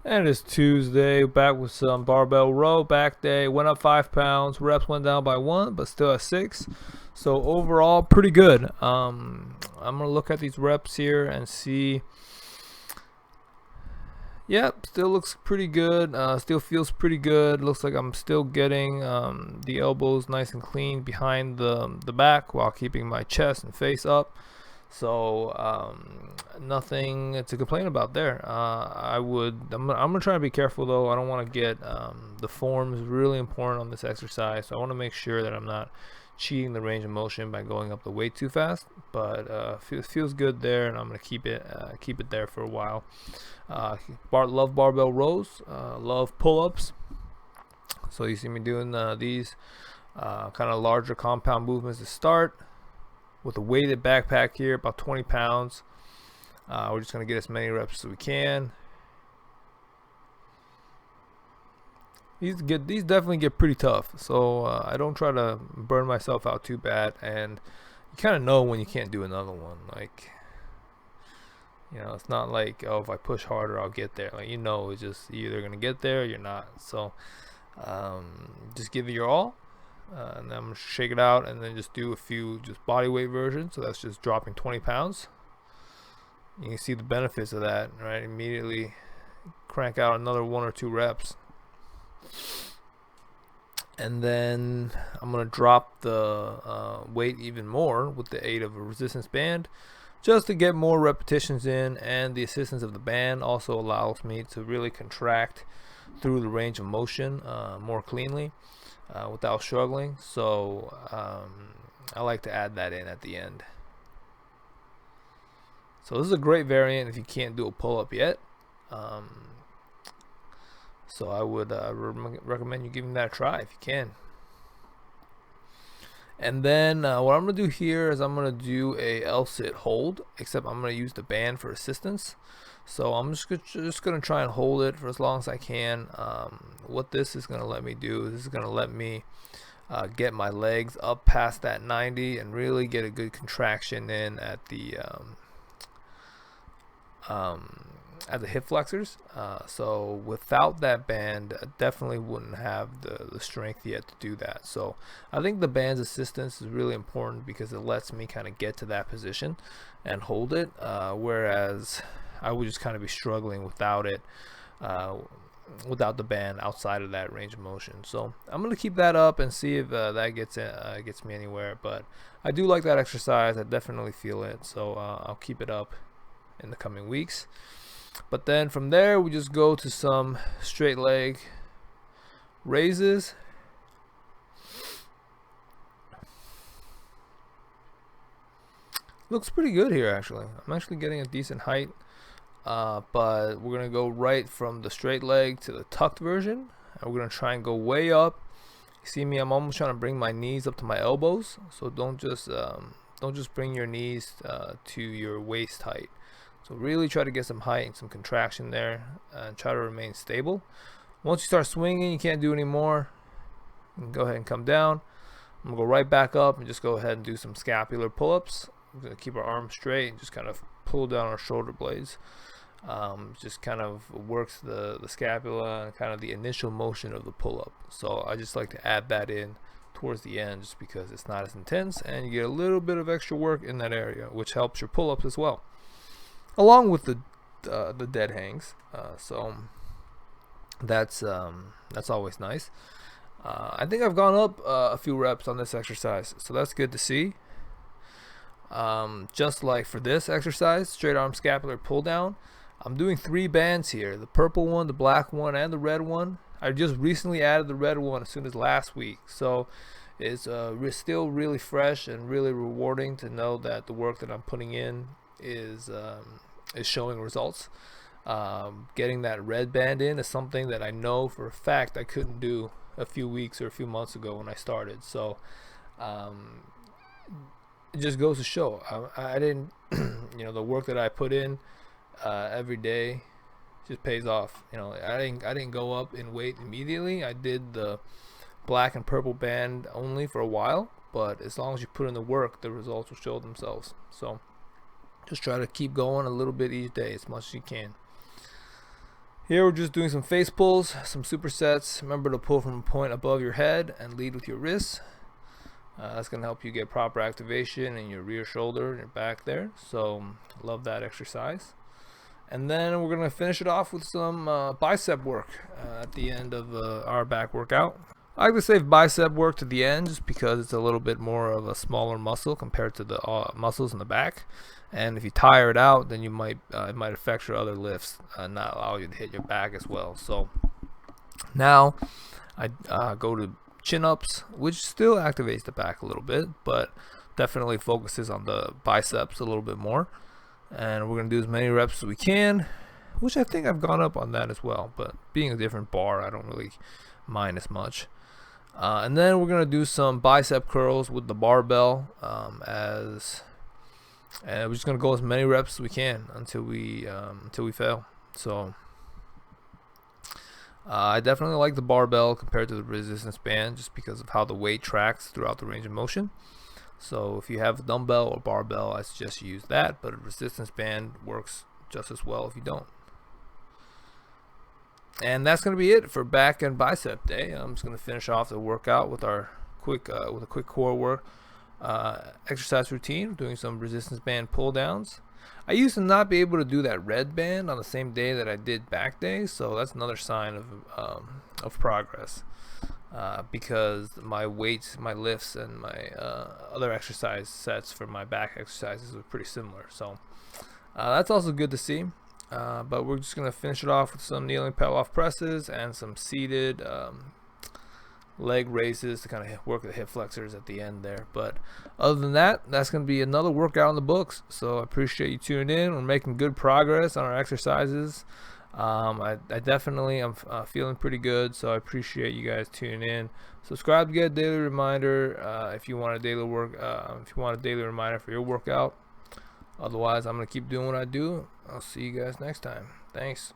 And it's Tuesday, back with some barbell row. Back day, went up 5 pounds. Reps went down by 1, but still at 6. So overall, pretty good. I'm gonna look at these reps here and see. Yep, still looks pretty good. Still feels pretty good. Looks like I'm still getting the elbows nice and clean behind the back while keeping my chest and face up. So nothing to complain about there. I'm gonna try to be careful though. I don't want to get the form is really important on this exercise. So I want to make sure that I'm not cheating the range of motion by going up the weight too fast. But feels good there, and I'm gonna keep it there for a while. Love barbell rows. Love pull-ups. So you see me doing these kind of larger compound movements to start with a weighted backpack here, about 20 pounds. We're just going to get as many reps as we can. These definitely get pretty tough, so I don't try to burn myself out too bad. And you kind of know when you can't do another one. Like, it's not like, oh, if I push harder, I'll get there. Like, it's just you're either going to get there or you're not. So just give it your all. And then I'm going to shake it out and then just do a few just body weight versions. So that's just dropping 20 pounds. You can see the benefits of that, right? Immediately crank out another 1 or 2 reps. And then I'm going to drop the weight even more with the aid of a resistance band, just to get more repetitions in. And the assistance of the band also allows me to really contract through the range of motion more cleanly. Without struggling. So I like to add that in at the end. So this is a great variant if you can't do a pull-up yet. So I would recommend you giving that a try if you can. And then what I'm going to do here is I'm going to do a L-sit hold, except I'm going to use the band for assistance. So I'm just going to try and hold it for as long as I can. What this is going to let me do is this is going to let me get my legs up past that 90 and really get a good contraction in at the hip flexors. So without that band, I definitely wouldn't have the strength yet to do that. So I think the band's assistance is really important because it lets me kind of get to that position and hold it, whereas I would just kind of be struggling without it, without the band outside of that range of motion. So I'm going to keep that up and see if that gets me anywhere. But I do like that exercise. I definitely feel it. So I'll keep it up in the coming weeks. But then from there, we just go to some straight leg raises. Looks pretty good here, actually. I'm actually getting a decent height. But we're going to go right from the straight leg to the tucked version. And we're going to try and go way up. You see me, I'm almost trying to bring my knees up to my elbows. So don't just bring your knees to your waist height. So really try to get some height and some contraction there and try to remain stable. Once you start swinging, you can't do any more. You can go ahead and come down. I'm going to go right back up and just go ahead and do some scapular pull-ups. We're going to keep our arms straight and just kind of pull down our shoulder blades. Just kind of works the scapula and kind of the initial motion of the pull-up. So I just like to add that in towards the end just because it's not as intense and you get a little bit of extra work in that area, which helps your pull-ups as well, along with the dead hangs. So that's always nice. I think I've gone up a few reps on this exercise, so that's good to see. Just like for this exercise, straight arm scapular pull down, I'm doing 3 bands here: the purple one, the black one, and the red one. I just recently added the red one as soon as last week, so it's still really fresh and really rewarding to know that the work that I'm putting in is showing results. Getting that red band in is something that I know for a fact I couldn't do a few weeks or a few months ago when I started. So it just goes to show I didn't the work that I put in every day just pays off. I didn't go up in weight immediately. I did the black and purple band only for a while, but as long as you put in the work, the results will show themselves. So just try to keep going a little bit each day as much as you can. Here we're just doing some face pulls, some supersets. Remember to pull from a point above your head and lead with your wrists. That's going to help you get proper activation in your rear shoulder and your back there. So love that exercise. And then we're going to finish it off with some bicep work at the end of our back workout. I like to save bicep work to the end just because it's a little bit more of a smaller muscle compared to the muscles in the back. And if you tire it out, then you might it might affect your other lifts, not allow you to hit your back as well. So now I go to chin-ups, which still activates the back a little bit, but definitely focuses on the biceps a little bit more. And we're going to do as many reps as we can, which I think I've gone up on that as well. But being a different bar, I don't really mind as much. And then we're going to do some bicep curls with the barbell and we're just gonna go as many reps as we can until we fail. So I definitely like the barbell compared to the resistance band just because of how the weight tracks throughout the range of motion. So if you have a dumbbell or barbell, I suggest you use that, but a resistance band works just as well if you don't. And that's gonna be it for back and bicep day. I'm just gonna finish off the workout with our quick with a quick core work. Exercise routine, doing some resistance band pull downs. I used to not be able to do that red band on the same day that I did back day, so that's another sign of progress, because my weights, my lifts, and my other exercise sets for my back exercises were pretty similar. So that's also good to see. But we're just gonna finish it off with some kneeling pedal off presses and some seated leg raises to kind of work the hip flexors at the end there. But other than that, that's going to be another workout in the books. So I appreciate you tuning in. We're making good progress on our exercises. I definitely am feeling pretty good, so I appreciate you guys tuning in. Subscribe to get a daily reminder if you want a daily reminder for your workout. Otherwise, I'm going to keep doing what I do. I'll see you guys next time. Thanks.